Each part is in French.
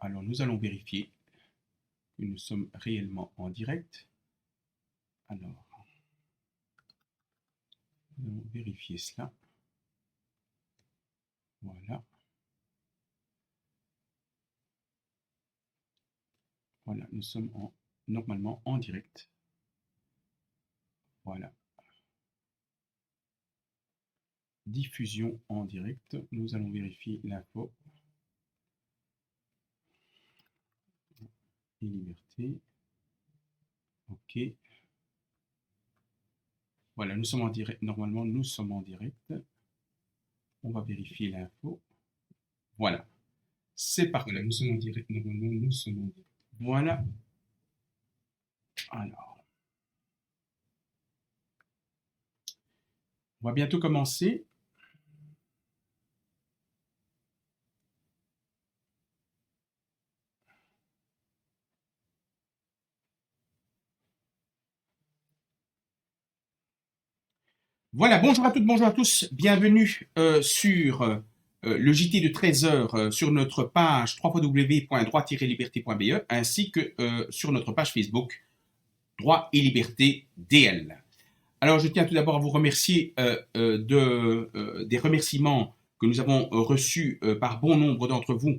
Alors, nous allons vérifier que nous sommes réellement en direct. Alors, nous allons vérifier cela. Voilà. Voilà, nous sommes normalement en direct. Voilà. Diffusion en direct. Nous allons vérifier l'info. Et liberté. OK. Voilà, nous sommes en direct. Normalement, nous sommes en direct. On va vérifier l'info. Voilà. C'est parfait. Voilà, nous sommes en direct. Normalement, nous sommes en direct. Voilà. Alors, on va bientôt commencer. Voilà, bonjour à toutes, bonjour à tous. Bienvenue sur le JT de 13 heures sur notre page www.droit-liberté.be ainsi que sur notre page Facebook Droit et Liberté DL. Alors, je tiens tout d'abord à vous remercier des remerciements que nous avons reçus par bon nombre d'entre vous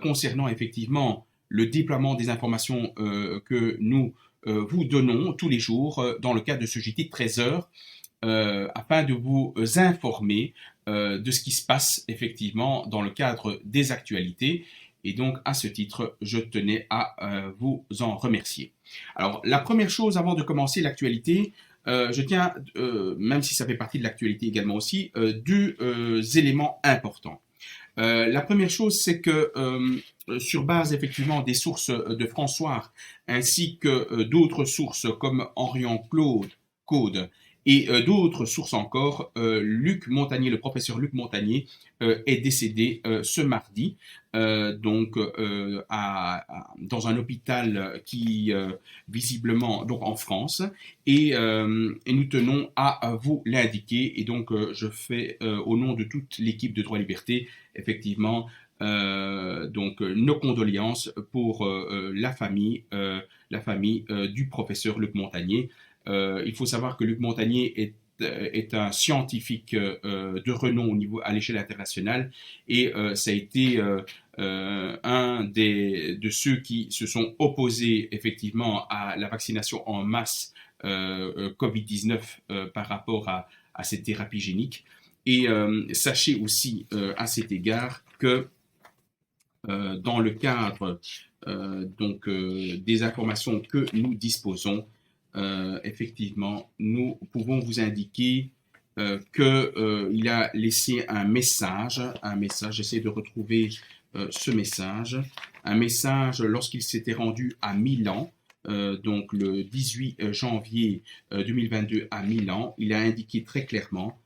concernant effectivement le déploiement des informations que nous vous donnons tous les jours dans le cadre de ce JT de 13 heures afin de vous informer de ce qui se passe effectivement dans le cadre des actualités. Et donc, à ce titre, je tenais à vous en remercier. Alors, la première chose avant de commencer l'actualité, je tiens, même si ça fait partie de l'actualité également aussi, deux éléments importants. La première chose, c'est que sur base effectivement des sources de François, ainsi que d'autres sources comme Orion Code et d'autres sources encore, Luc Montagnier, le professeur Luc Montagnier, est décédé ce mardi, dans un hôpital qui visiblement donc en France, et nous tenons à vous l'indiquer. Et donc je fais au nom de toute l'équipe de Droit et Liberté effectivement nos condoléances pour la famille du professeur Luc Montagnier. Il faut savoir que Luc Montagnier est un scientifique de renom à l'échelle internationale, et ça a été un de ceux qui se sont opposés effectivement à la vaccination en masse Covid-19 par rapport à cette thérapie génique. Et sachez aussi à cet égard que dans le cadre des informations que nous disposons, effectivement, nous pouvons vous indiquer qu'il a laissé un message, j'essaie de retrouver ce message, un message lorsqu'il s'était rendu à Milan, donc le 18 janvier 2022 à Milan. Il a indiqué très clairement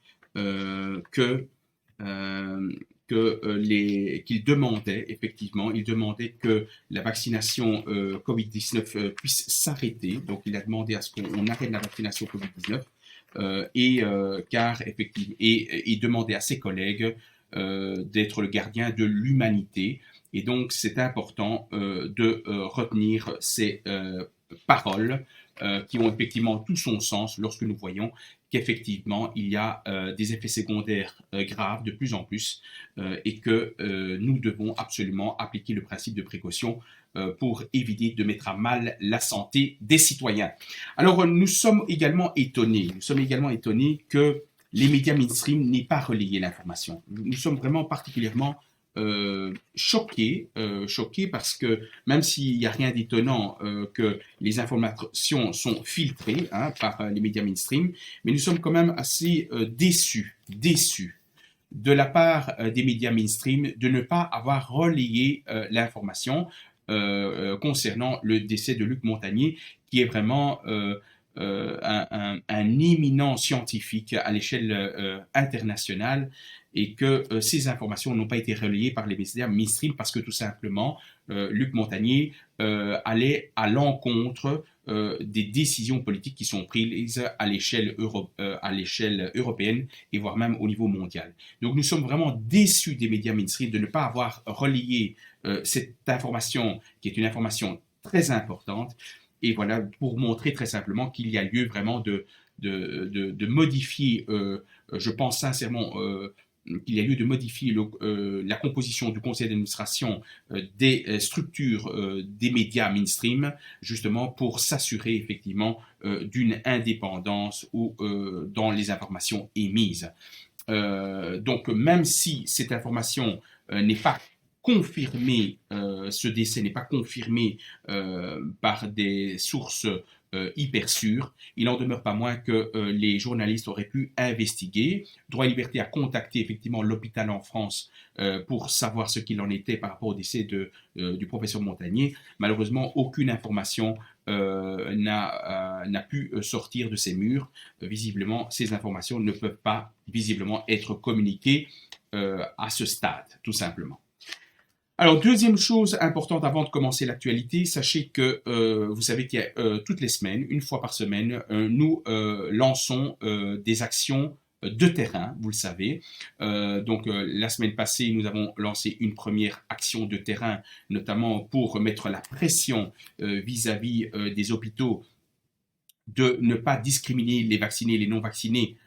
qu'il demandait effectivement, il demandait que la vaccination Covid-19 puisse s'arrêter. Donc, il a demandé à ce qu'on arrête la vaccination Covid-19 car effectivement, et il demandait à ses collègues d'être le gardien de l'humanité. Et donc, c'est important de retenir ces paroles qui ont effectivement tout son sens lorsque nous voyons qu'effectivement, il y a des effets secondaires graves de plus en plus et que nous devons absolument appliquer le principe de précaution pour éviter de mettre à mal la santé des citoyens. Alors, nous sommes également étonnés que les médias mainstream n'aient pas relayé l'information. Nous sommes vraiment particulièrement choqués parce que même s'il n'y a rien d'étonnant que les informations sont filtrées par les médias mainstream, mais nous sommes quand même assez déçus de la part des médias mainstream de ne pas avoir relayé l'information concernant le décès de Luc Montagnier, qui est vraiment un éminent scientifique à l'échelle internationale, et que ces informations n'ont pas été relayées par les médias mainstream parce que tout simplement Luc Montagnier allait à l'encontre des décisions politiques qui sont prises à l'échelle européenne et voire même au niveau mondial. Donc nous sommes vraiment déçus des médias mainstream de ne pas avoir relayé cette information qui est une information très importante. Et voilà, pour montrer très simplement qu'il y a lieu vraiment de modifier, je pense sincèrement qu'il y a lieu de modifier la composition du conseil d'administration des structures des médias mainstream, justement pour s'assurer effectivement d'une indépendance ou dans les informations émises. Donc même si cette information n'est pas confirmé, ce décès n'est pas confirmé par des sources hyper sûres, il n'en demeure pas moins que les journalistes auraient pu investiguer. Droit et Liberté a contacté effectivement l'hôpital en France pour savoir ce qu'il en était par rapport au décès du professeur Montagnier. Malheureusement, aucune information n'a pu sortir de ces murs. Visiblement, ces informations ne peuvent pas visiblement être communiquées à ce stade, tout simplement. Alors, deuxième chose importante avant de commencer l'actualité, sachez que vous savez qu'il y a toutes les semaines, une fois par semaine, nous lançons des actions de terrain, vous le savez. Donc, la semaine passée, nous avons lancé une première action de terrain, notamment pour mettre la pression vis-à-vis des hôpitaux de ne pas discriminer les vaccinés et les non-vaccinés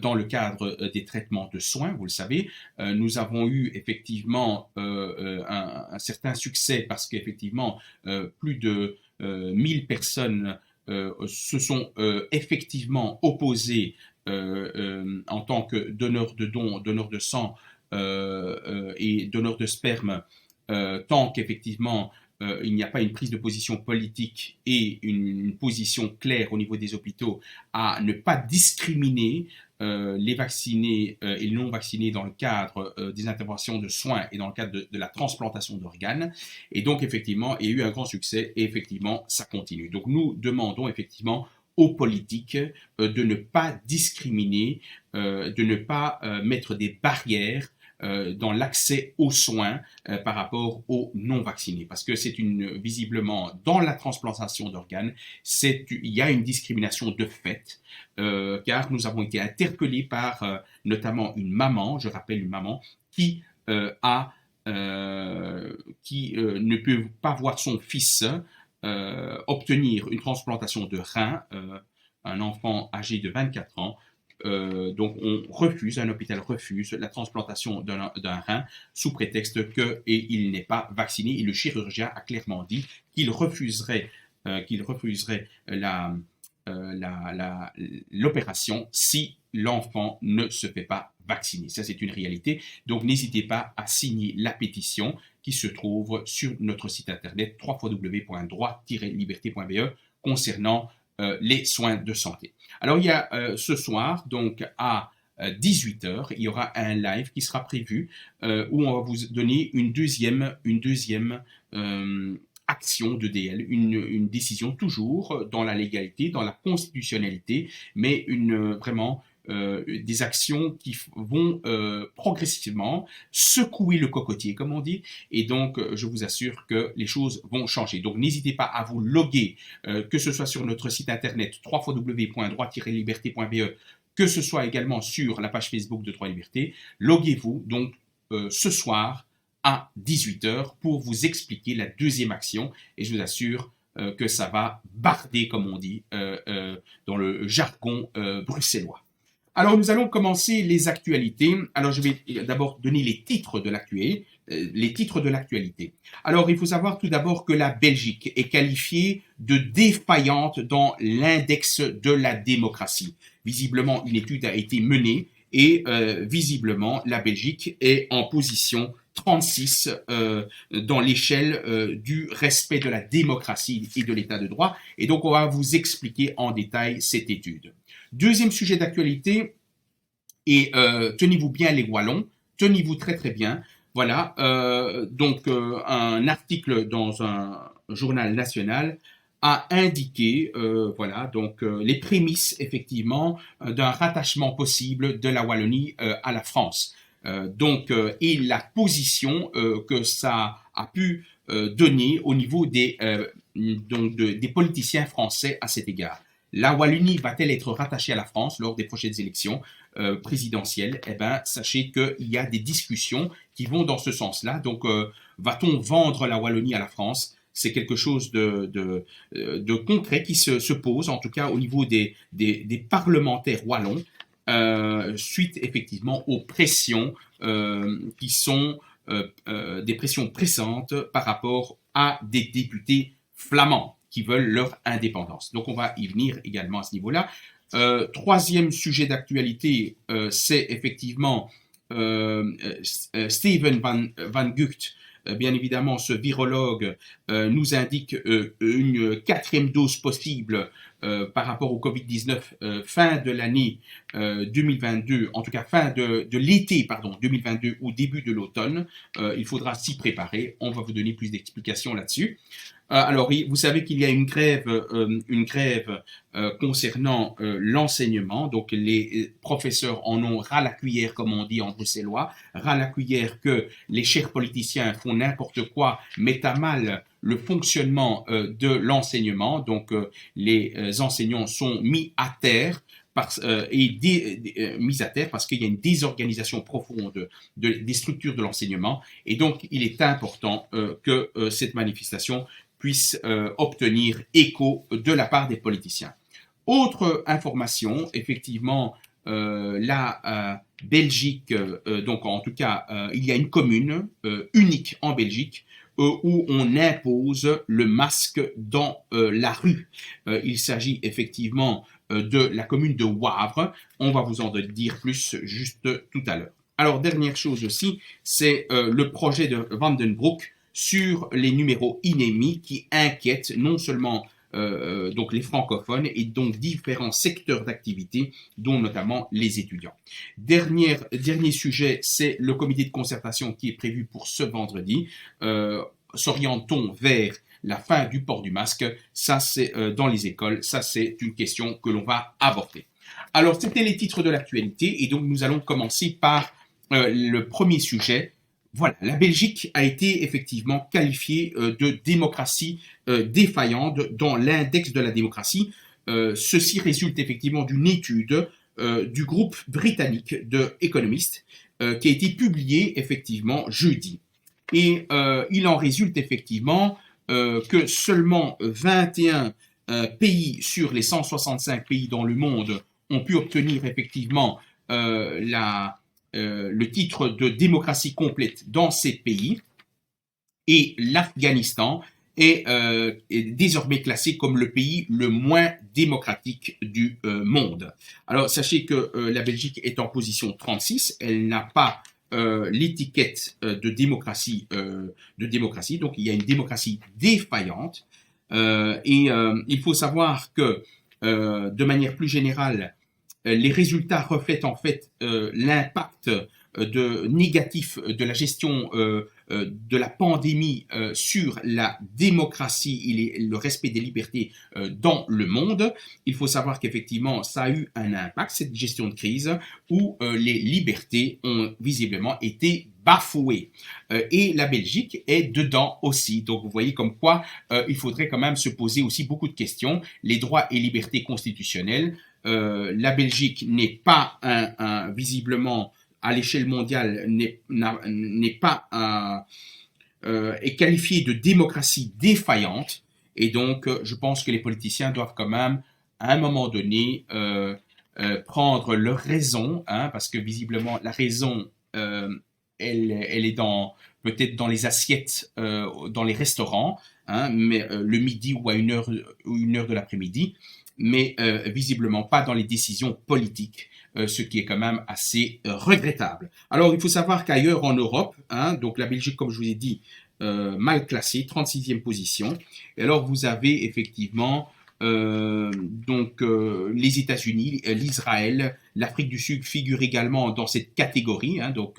dans le cadre des traitements de soins, vous le savez. Nous avons eu effectivement un certain succès parce qu'effectivement, plus de 1000 personnes se sont effectivement opposées en tant que donneurs de dons, donneurs de sang et donneurs de sperme, tant qu'effectivement il n'y a pas une prise de position politique et une position claire au niveau des hôpitaux à ne pas discriminer les vaccinés et les non vaccinés dans le cadre des interventions de soins et dans le cadre de la transplantation d'organes. Et donc, effectivement, il y a eu un grand succès et effectivement, ça continue. Donc, nous demandons effectivement aux politiques de ne pas discriminer, de ne pas mettre des barrières dans l'accès aux soins par rapport aux non-vaccinés. Parce que c'est visiblement, dans la transplantation d'organes, il y a une discrimination de fait, car nous avons été interpellés par notamment une maman, je rappelle une maman, qui ne peut pas voir son fils obtenir une transplantation de rein, un enfant âgé de 24 ans, donc un hôpital refuse la transplantation d'un rein sous prétexte qu'il n'est pas vacciné. Et le chirurgien a clairement dit qu'il refuserait l'opération si l'enfant ne se fait pas vacciner. Ça, c'est une réalité. Donc, n'hésitez pas à signer la pétition qui se trouve sur notre site internet www.droit-liberté.be concernant les soins de santé. Alors, il y a ce soir, donc à 18h, il y aura un live qui sera prévu où on va vous donner une deuxième action de DL, une décision toujours dans la légalité, dans la constitutionnalité, mais vraiment des actions qui vont progressivement secouer le cocotier, comme on dit, et donc je vous assure que les choses vont changer. Donc n'hésitez pas à vous loguer, que ce soit sur notre site internet www.droit-liberté.be, que ce soit également sur la page Facebook de Droit et Liberté. Loguez-vous donc ce soir à 18h pour vous expliquer la deuxième action, et je vous assure que ça va barder, comme on dit, dans le jargon bruxellois. Alors, nous allons commencer les actualités. Alors, je vais d'abord donner les titres de l'actualité. Alors, il faut savoir tout d'abord que la Belgique est qualifiée de défaillante dans l'index de la démocratie. Visiblement, une étude a été menée et visiblement, la Belgique est en position 36 dans l'échelle du respect de la démocratie et de l'état de droit. Et donc, on va vous expliquer en détail cette étude. Deuxième sujet d'actualité, et tenez-vous bien les Wallons, tenez-vous très très bien. Voilà, un article dans un journal national a indiqué les prémices effectivement d'un rattachement possible de la Wallonie à la France. Et la position que ça a pu donner au niveau des politiciens français à cet égard. la Wallonie va-t-elle être rattachée à la France lors des prochaines élections présidentielles? Eh bien, sachez qu'il y a des discussions qui vont dans ce sens-là. Donc, va-t-on vendre la Wallonie à la France? C'est quelque chose de concret qui se pose, en tout cas au niveau des parlementaires wallons, suite effectivement aux pressions qui sont des pressions pressantes par rapport à des députés flamands qui veulent leur indépendance. Donc on va y venir également à ce niveau-là. Troisième sujet d'actualité, c'est effectivement Steven Van Gucht. Bien évidemment, ce virologue nous indique une quatrième dose possible par rapport au Covid-19 fin de l'année 2022, en tout cas fin de l'été 2022 ou début de l'automne. Il faudra s'y préparer. On va vous donner plus d'explications là-dessus. Alors, vous savez qu'il y a une grève concernant l'enseignement. Donc, les professeurs en ont ras la cuillère, comme on dit en bruxellois, ras la cuillère que les chers politiciens font n'importe quoi, mettent à mal le fonctionnement de l'enseignement. Donc, les enseignants sont mis à terre. Mis à terre parce qu'il y a une désorganisation profonde des structures de l'enseignement et donc il est important que cette manifestation puisse obtenir écho de la part des politiciens. Autre information, effectivement, la Belgique, donc en tout cas, il y a une commune unique en Belgique où on impose le masque dans la rue. Il s'agit effectivement de la commune de Wavre. On va vous en dire plus juste tout à l'heure. Alors, dernière chose aussi, c'est le projet de Vandenbroek sur les numéros INEMI qui inquiètent non seulement donc les francophones et donc différents secteurs d'activité, dont notamment les étudiants. Dernier sujet, c'est le comité de concertation qui est prévu pour ce vendredi. S'oriente-t-on vers la fin du port du masque? Ça, c'est dans les écoles. Ça, c'est une question que l'on va aborder. Alors, c'était les titres de l'actualité et donc nous allons commencer par le premier sujet. Voilà, la Belgique a été effectivement qualifiée de démocratie défaillante dans l'index de la démocratie. Ceci résulte effectivement d'une étude du groupe britannique de Economist qui a été publiée effectivement jeudi. Et il en résulte effectivement que seulement 21 pays sur les 165 pays dans le monde ont pu obtenir effectivement le titre de démocratie complète dans ces pays. Et l'Afghanistan est désormais classé comme le pays le moins démocratique du monde. Alors, sachez que la Belgique est en position 36, elle n'a pas l'étiquette de démocratie, donc il y a une démocratie défaillante. Il faut savoir que, de manière plus générale, les résultats reflètent en fait l'impact négatif de la gestion de la pandémie sur la démocratie et le respect des libertés dans le monde. Il faut savoir qu'effectivement, ça a eu un impact, cette gestion de crise, où les libertés ont visiblement été bafouées. Et la Belgique est dedans aussi. Donc, vous voyez comme quoi il faudrait quand même se poser aussi beaucoup de questions. Les droits et libertés constitutionnelles, la Belgique n'est pas visiblement à l'échelle mondiale est qualifiée de démocratie défaillante et donc je pense que les politiciens doivent quand même à un moment donné prendre leur raison, parce que visiblement la raison elle est peut-être dans les assiettes dans les restaurants, mais le midi ou à une heure de l'après-midi, mais visiblement pas dans les décisions politiques, ce qui est quand même assez regrettable. Alors, il faut savoir qu'ailleurs en Europe, donc la Belgique, comme je vous ai dit, mal classée, 36e position. Et alors, vous avez effectivement les États-Unis, l'Israël, l'Afrique du Sud figurent également dans cette catégorie, donc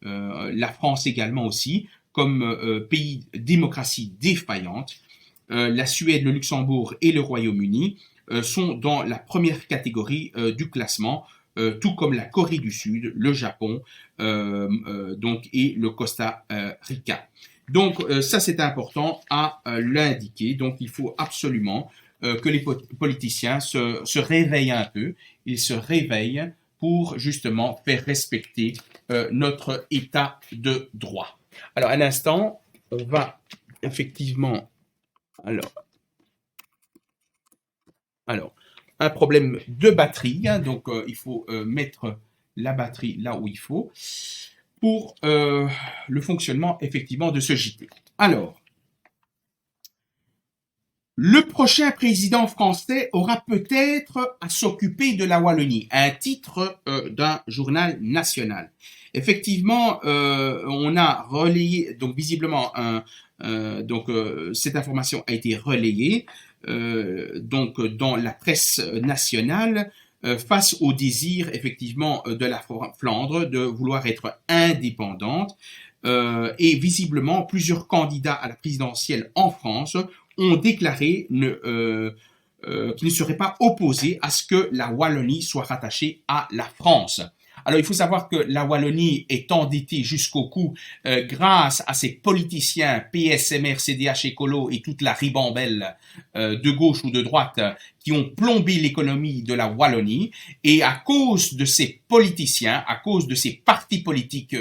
la France également aussi, comme pays démocratie défaillante. La Suède, le Luxembourg et le Royaume-Uni sont dans la première catégorie du classement, tout comme la Corée du Sud, le Japon et le Costa Rica. Donc ça c'est important à l'indiquer. Donc il faut absolument que les politiciens se réveillent un peu. Ils se réveillent pour justement faire respecter notre état de droit. Alors, un instant, on va effectivement... Alors, un problème de batterie, hein, donc il faut mettre la batterie là où il faut pour le fonctionnement effectivement de ce JT. Alors, le prochain président français aura peut-être à s'occuper de la Wallonie, un titre d'un journal national. Effectivement, on a relayé, donc visiblement, cette information a été relayée donc dans la presse nationale face au désir effectivement de la Flandre de vouloir être indépendante. Et visiblement, plusieurs candidats à la présidentielle en France ont déclaré qu'ils ne seraient pas opposés à ce que la Wallonie soit rattachée à la France. Alors, il faut savoir que la Wallonie est endettée jusqu'au cou grâce à ces politiciens PSMR, CDH, Écolo et toute la ribambelle de gauche ou de droite qui ont plombé l'économie de la Wallonie. Et à cause de ces politiciens, à cause de ces partis politiques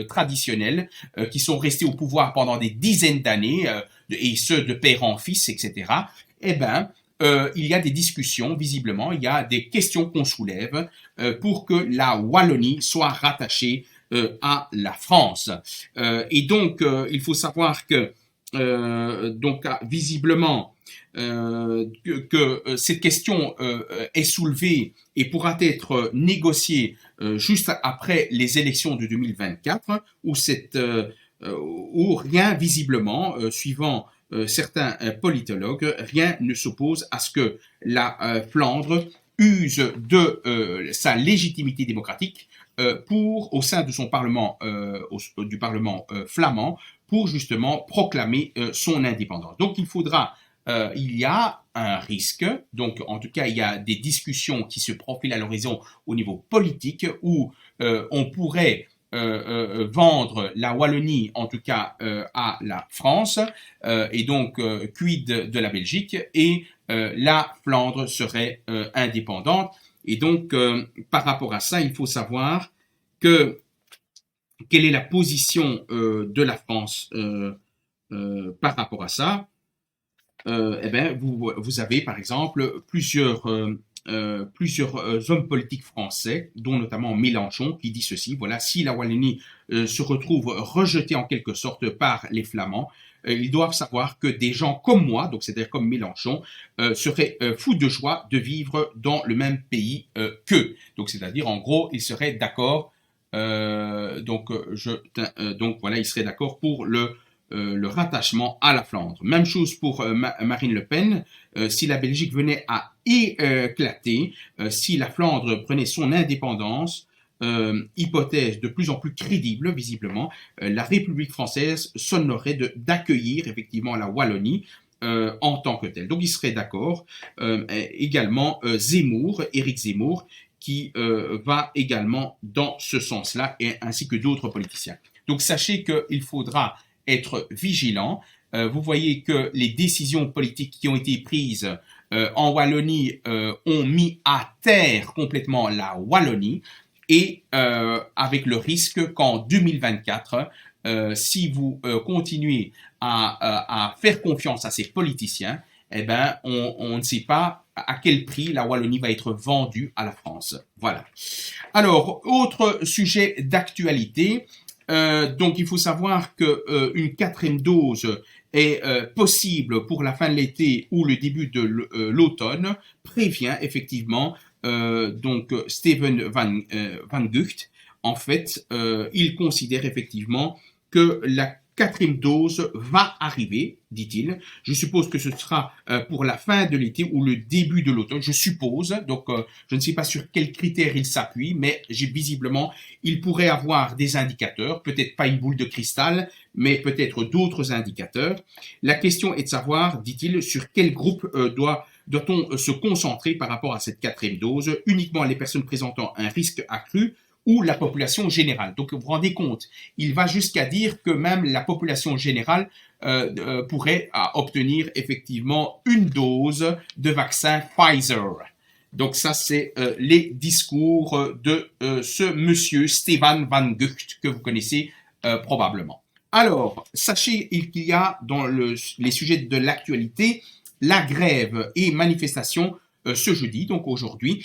traditionnels qui sont restés au pouvoir pendant des dizaines d'années, et ce de père en fils, etc., eh ben, il y a des discussions, visiblement, il y a des questions qu'on soulève pour que la Wallonie soit rattachée à la France. Et donc, il faut savoir que, visiblement, que cette question est soulevée et pourra être négociée juste après les élections de 2024, où rien, visiblement, suivant certains politologues, rien ne s'oppose à ce que la Flandre use de sa légitimité démocratique au sein de son parlement, du parlement flamand, pour justement proclamer son indépendance. Donc il y a un risque, donc en tout cas il y a des discussions qui se profilent à l'horizon au niveau politique où on pourrait vendre la Wallonie, en tout cas à la France, et donc quid de la Belgique, et la Flandre serait indépendante. Et donc, par rapport à ça, il faut savoir quelle est la position de la France par rapport à ça. Eh bien, vous avez par exemple plusieurs hommes politiques français, dont notamment Mélenchon, qui dit ceci, voilà, si la Wallonie se retrouve rejetée en quelque sorte par les Flamands, ils doivent savoir que des gens comme moi, donc c'est-à-dire comme Mélenchon, seraient fous de joie de vivre dans le même pays qu'eux. Donc c'est-à-dire en gros, ils seraient d'accord, donc voilà, ils seraient d'accord pour le rattachement à la Flandre. Même chose pour Marine Le Pen. Si la Belgique venait à éclater, si la Flandre prenait son indépendance, hypothèse de plus en plus crédible, visiblement, la République française s'honorerait d'accueillir effectivement la Wallonie en tant que telle. Donc il serait d'accord. Également Zemmour, Éric Zemmour, qui va également dans ce sens-là, ainsi que d'autres politiciens. Donc sachez qu'il faudra être vigilant. Vous voyez que les décisions politiques qui ont été prises en Wallonie ont mis à terre complètement la Wallonie, et avec le risque qu'en 2024, si vous continuez à faire confiance à ces politiciens, eh ben, on ne sait pas à quel prix la Wallonie va être vendue à la France. Voilà. Alors, autre sujet d'actualité. Donc, il faut savoir qu'une quatrième dose est possible pour la fin de l'été ou le début de l'automne, prévient effectivement donc Steven Van Gucht. En fait, il considère effectivement que la quatrième dose va arriver, dit-il. Je suppose que ce sera pour la fin de l'été ou le début de l'automne, je suppose. Donc, je ne sais pas sur quels critères il s'appuie, mais visiblement, il pourrait avoir des indicateurs, peut-être pas une boule de cristal, mais peut-être d'autres indicateurs. La question est de savoir, dit-il, sur quel groupe doit-on se concentrer par rapport à cette quatrième dose, uniquement les personnes présentant un risque accru ou la population générale. Donc vous vous rendez compte, il va jusqu'à dire que même la population générale pourrait obtenir effectivement une dose de vaccin Pfizer. Donc ça, c'est les discours de ce monsieur Stefan Van Gucht, que vous connaissez probablement. Alors, sachez qu'il y a dans les sujets de l'actualité la grève et manifestation ce jeudi, donc aujourd'hui,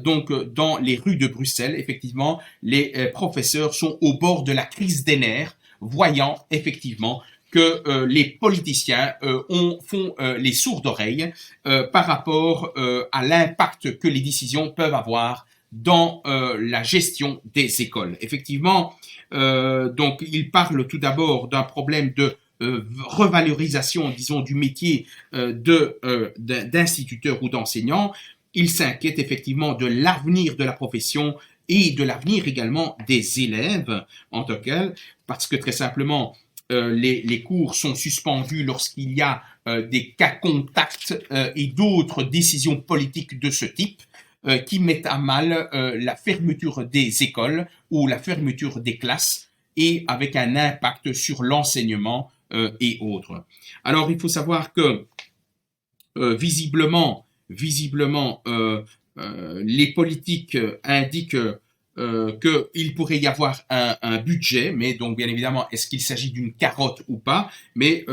donc dans les rues de Bruxelles. Effectivement, les professeurs sont au bord de la crise des nerfs, voyant effectivement que les politiciens font les sourdes oreilles par rapport à l'impact que les décisions peuvent avoir dans la gestion des écoles. Effectivement, donc il parle tout d'abord d'un problème de revalorisation, disons, du métier d'instituteur ou d'enseignant. Il s'inquiète effectivement de l'avenir de la profession et de l'avenir également des élèves en tant que tel, parce que très simplement, les cours sont suspendus lorsqu'il y a des cas contacts et d'autres décisions politiques de ce type qui mettent à mal la fermeture des écoles ou la fermeture des classes et avec un impact sur l'enseignement et autres. Alors, il faut savoir que visiblement, les politiques indiquent qu'il pourrait y avoir un budget, mais donc bien évidemment, est-ce qu'il s'agit d'une carotte ou pas? Mais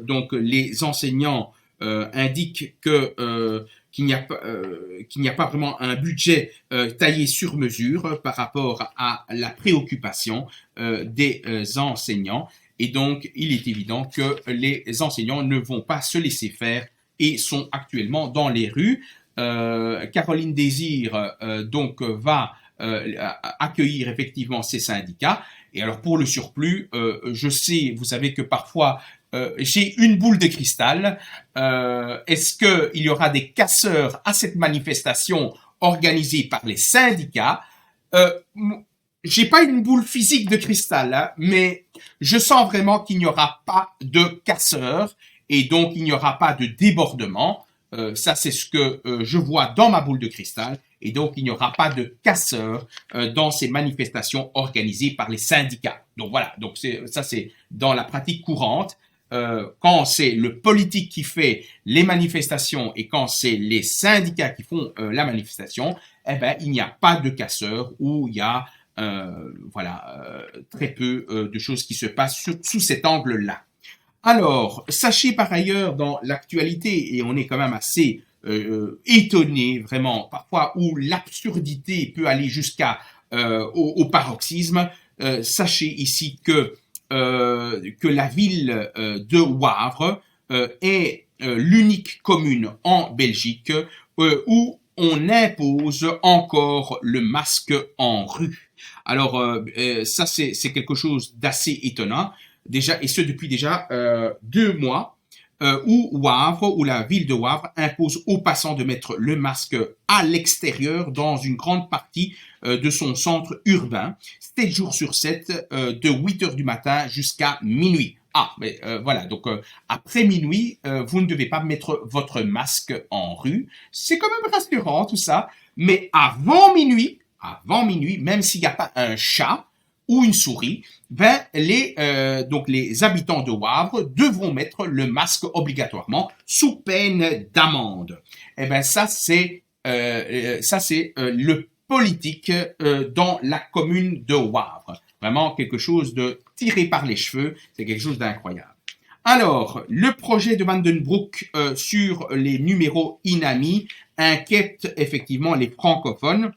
donc les enseignants indiquent qu'il n'y a pas vraiment un budget taillé sur mesure par rapport à la préoccupation des enseignants. Et donc, il est évident que les enseignants ne vont pas se laisser faire et sont actuellement dans les rues. Caroline Désir donc va accueillir effectivement ces syndicats. Et alors pour le surplus, je sais, vous savez que parfois j'ai une boule de cristal. Est-ce qu'il y aura des casseurs à cette manifestation organisée par les syndicats? J'ai pas une boule physique de cristal, hein, mais je sens vraiment qu'il n'y aura pas de casseurs et donc il n'y aura pas de débordement. Ça, c'est ce que je vois dans ma boule de cristal. Et donc, il n'y aura pas de casseurs dans ces manifestations organisées par les syndicats. Donc voilà, donc ça c'est dans la pratique courante. Quand c'est le politique qui fait les manifestations et quand c'est les syndicats qui font la manifestation, eh ben, il n'y a pas de casseurs ou il y a très peu de choses qui se passent sous cet angle-là. Alors, sachez par ailleurs dans l'actualité, et on est quand même assez étonné vraiment parfois où l'absurdité peut aller jusqu'à au paroxysme, sachez ici que la ville de Wavre est l'unique commune en Belgique où on impose encore le masque en rue. Alors ça c'est quelque chose d'assez étonnant déjà, et ce depuis déjà 2 mois. Où la ville de Wavre impose aux passants de mettre le masque à l'extérieur dans une grande partie de son centre urbain, 7 jours sur 7, de 8 heures du matin jusqu'à minuit. Ah, mais voilà, donc après minuit, vous ne devez pas mettre votre masque en rue. C'est quand même rassurant tout ça, mais avant minuit, même s'il n'y a pas un chat ou une souris, ben donc les habitants de Wavre devront mettre le masque obligatoirement sous peine d'amende. Eh ben ça c'est le politique dans la commune de Wavre. Vraiment quelque chose de tiré par les cheveux, c'est quelque chose d'incroyable. Alors, le projet de Van den Broek sur les numéros INAMI inquiète effectivement les francophones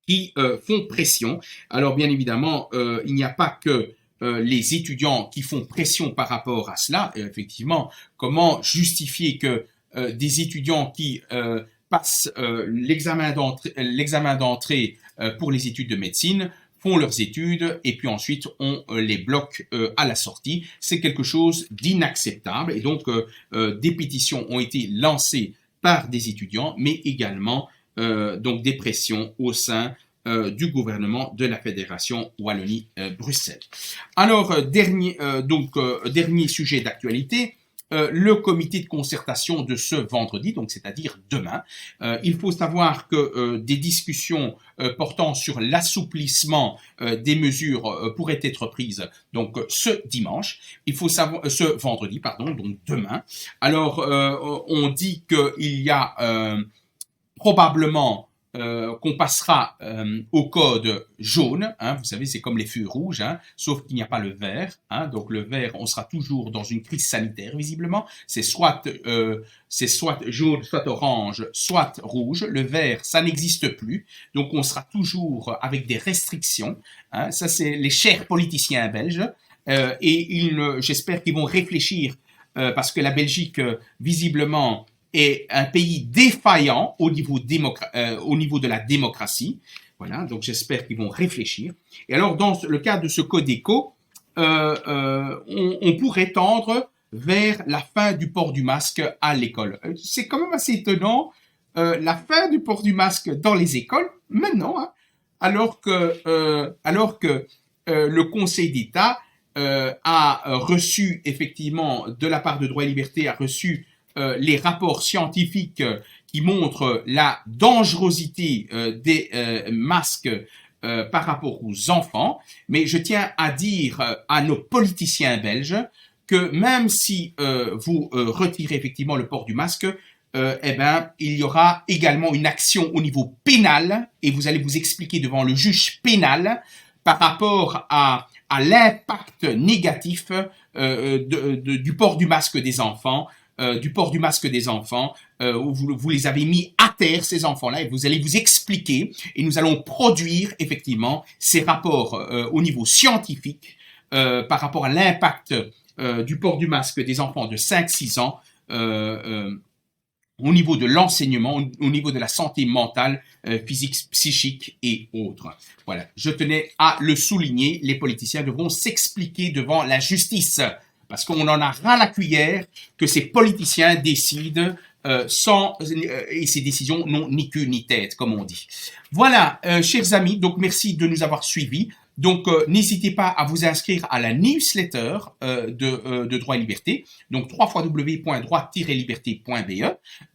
qui font pression. Alors bien évidemment, il n'y a pas que les étudiants qui font pression par rapport à cela. Et effectivement, comment justifier que des étudiants qui passent l'examen d'entrée pour les études de médecine font leurs études et puis ensuite on les bloque à la sortie. C'est quelque chose d'inacceptable et donc des pétitions ont été lancées par des étudiants, mais également donc des pressions au sein du gouvernement de la Fédération Wallonie-Bruxelles. Alors, dernier sujet d'actualité, le comité de concertation de ce vendredi, donc c'est-à-dire demain. Il faut savoir que des discussions portant sur l'assouplissement des mesures pourraient être prises donc ce dimanche. Il faut savoir ce vendredi, pardon, donc demain. Alors on dit qu'il y a probablement qu'on passera au code jaune, hein, vous savez, c'est comme les feux rouges, hein, sauf qu'il n'y a pas le vert. Hein, donc le vert, on sera toujours dans une crise sanitaire, visiblement. C'est soit jaune, soit orange, soit rouge. Le vert, ça n'existe plus. Donc on sera toujours avec des restrictions. Hein, ça, c'est les chers politiciens belges. Et j'espère qu'ils vont réfléchir parce que la Belgique, visiblement, est un pays défaillant au niveau de la démocratie. Voilà, donc j'espère qu'ils vont réfléchir. Et alors, dans le cadre de ce code éco, on pourrait tendre vers la fin du port du masque à l'école. C'est quand même assez étonnant, la fin du port du masque dans les écoles, maintenant, hein, alors que le Conseil d'État a reçu, effectivement, de la part de Droit et Liberté, a reçu les rapports scientifiques qui montrent la dangerosité des masques par rapport aux enfants. Mais je tiens à dire à nos politiciens belges que même si vous retirez effectivement le port du masque, eh ben, il y aura également une action au niveau pénal et vous allez vous expliquer devant le juge pénal par rapport à l'impact négatif du port du masque des enfants. Où vous les avez mis à terre, ces enfants-là, et vous allez vous expliquer, et nous allons produire effectivement ces rapports au niveau scientifique par rapport à l'impact du port du masque des enfants de 5-6 ans au niveau de l'enseignement, au niveau de la santé mentale, physique, psychique et autres. Voilà, je tenais à le souligner, les politiciens devront s'expliquer devant la justice. Parce qu'on en a ras la cuillère que ces politiciens décident et ces décisions n'ont ni queue ni tête, comme on dit. Voilà, chers amis, donc merci de nous avoir suivis. Donc, n'hésitez pas à vous inscrire à la newsletter de Droit et Liberté, donc www.droit-liberté.be.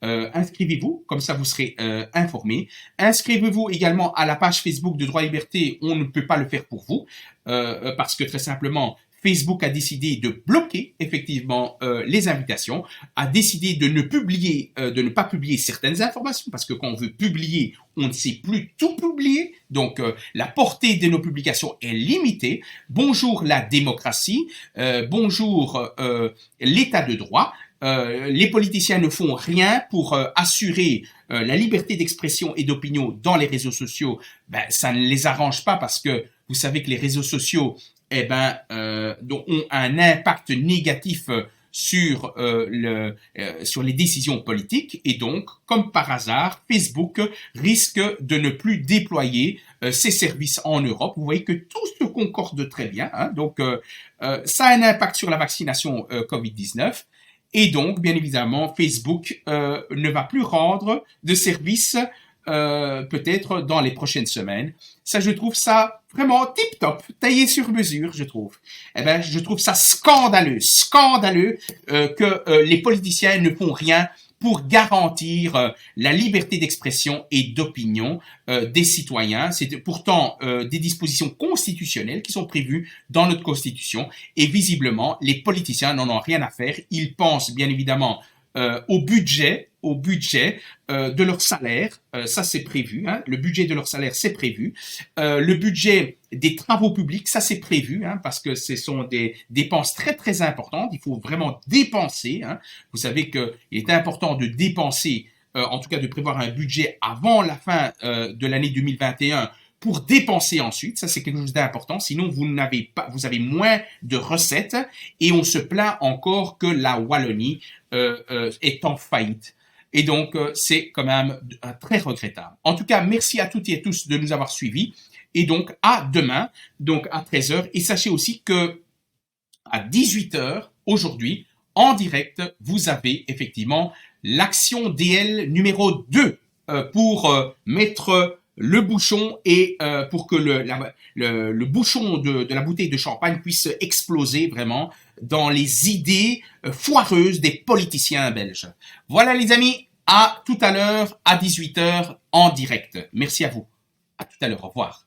Inscrivez-vous, comme ça vous serez informés. Inscrivez-vous également à la page Facebook de Droit et Liberté, on ne peut pas le faire pour vous, parce que très simplement, Facebook a décidé de bloquer effectivement les invitations, a décidé de ne pas publier certaines informations, parce que quand on veut publier, on ne sait plus tout publier, donc la portée de nos publications est limitée. Bonjour la démocratie, bonjour l'état de droit. Les politiciens ne font rien pour assurer la liberté d'expression et d'opinion dans les réseaux sociaux. Ben, ça ne les arrange pas parce que vous savez que les réseaux sociaux ont un impact négatif sur les décisions politiques et donc, comme par hasard, Facebook risque de ne plus déployer ses services en Europe. Vous voyez que tout se concorde très bien. Hein, donc, ça a un impact sur la vaccination Covid-19 et donc, bien évidemment, Facebook ne va plus rendre de services peut-être dans les prochaines semaines. Ça, je trouve ça vraiment tip-top, taillé sur mesure, je trouve. Eh ben, je trouve ça scandaleux que les politiciens ne font rien pour garantir la liberté d'expression et d'opinion des citoyens. C'est pourtant des dispositions constitutionnelles qui sont prévues dans notre Constitution et visiblement, les politiciens n'en ont rien à faire. Ils pensent bien évidemment au budget de leur salaire, ça c'est prévu, hein, le budget de leur salaire c'est prévu, le budget des travaux publics, ça c'est prévu, hein, parce que ce sont des dépenses très très importantes, il faut vraiment dépenser, hein. Vous savez qu'il est important de dépenser, en tout cas de prévoir un budget avant la fin de l'année 2021 pour dépenser ensuite, ça c'est quelque chose d'important, sinon vous avez moins de recettes et on se plaint encore que la Wallonie est en faillite. Et donc c'est quand même très regrettable. En tout cas, merci à toutes et à tous de nous avoir suivis et donc à demain, donc à 13h. Et sachez aussi que à 18h aujourd'hui, en direct, vous avez effectivement l'action DL numéro 2 pour mettre le bouchon et pour que le bouchon de la bouteille de champagne puisse exploser vraiment dans les idées foireuses des politiciens belges. Voilà les amis, à tout à l'heure à 18 h en direct. Merci à vous. À tout à l'heure, au revoir.